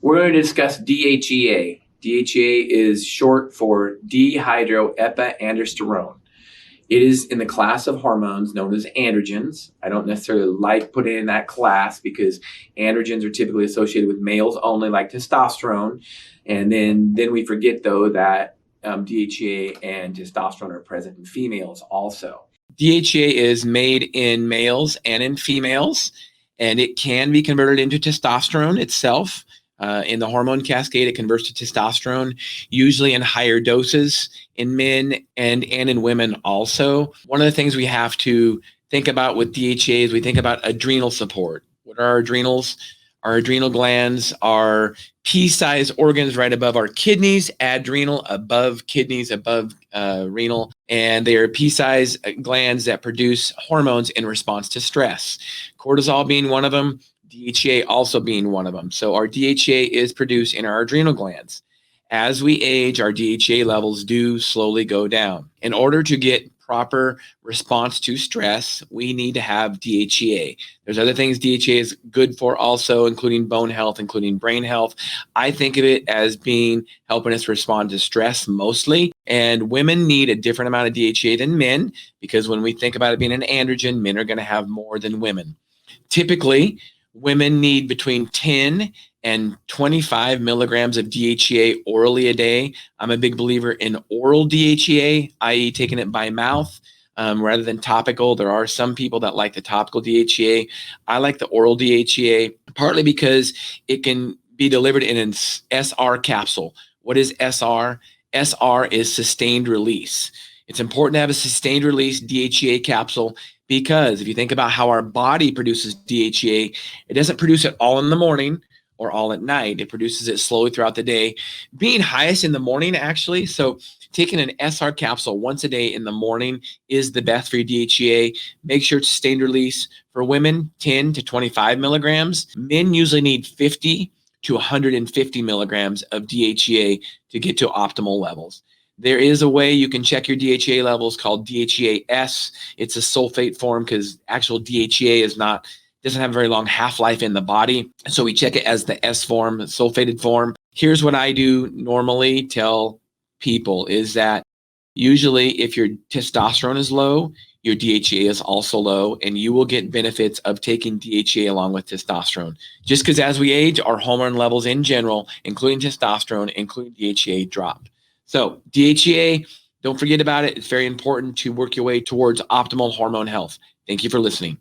We're going to discuss DHEA. DHEA is short for dehydroepiandrosterone. It is in the class of hormones known as androgens. I don't necessarily like putting it in that class because androgens are typically associated with males only, like testosterone. And then we forget, though, that DHEA and testosterone are present in females also. DHEA is made in males and in females, and it can be converted into testosterone itself. In the hormone cascade, it converts to testosterone, usually in higher doses in men and in women also. One of the things we have to think about with DHEA is we think about adrenal support. What are our adrenals? Our adrenal glands are pea-sized organs right above our kidneys, adrenal above kidneys, above renal, and they are pea-sized glands that produce hormones in response to stress. Cortisol being one of them, DHEA also being one of them. So our DHEA is produced in our adrenal glands. As we age, our DHEA levels do slowly go down. In order to get proper response to stress, we need to have DHEA. There's other things DHEA is good for also, including bone health, including brain health. I think of it as being helping us respond to stress mostly. And women need a different amount of DHEA than men, because when we think about it being an androgen, men are going to have more than women. Typically, women need between 10 and 25 milligrams of DHEA orally a day. I'm a big believer in oral DHEA, i.e. taking it by mouth rather than topical. There are some people that like the topical DHEA. I like the oral DHEA, partly because it can be delivered in an SR capsule. What is SR? SR is sustained release. It's important to have a sustained release DHEA capsule because if you think about how our body produces DHEA, it doesn't produce it all in the morning or all at night. It produces it slowly throughout the day, being highest in the morning, actually. So taking an SR capsule once a day in the morning is the best for your DHEA. Make sure it's sustained release. For women, 10 to 25 milligrams. Men usually need 50 to 150 milligrams of DHEA to get to optimal levels. There is a way you can check your DHEA levels called DHEA-S. It's a sulfate form because actual DHEA doesn't have a very long half-life in the body. So we check it as the S form, sulfated form. Here's what I do normally tell people is that usually if your testosterone is low, your DHEA is also low, and you will get benefits of taking DHEA along with testosterone. Just because as we age, our hormone levels in general, including testosterone, including DHEA, drop. So DHEA, don't forget about it. It's very important to work your way towards optimal hormone health. Thank you for listening.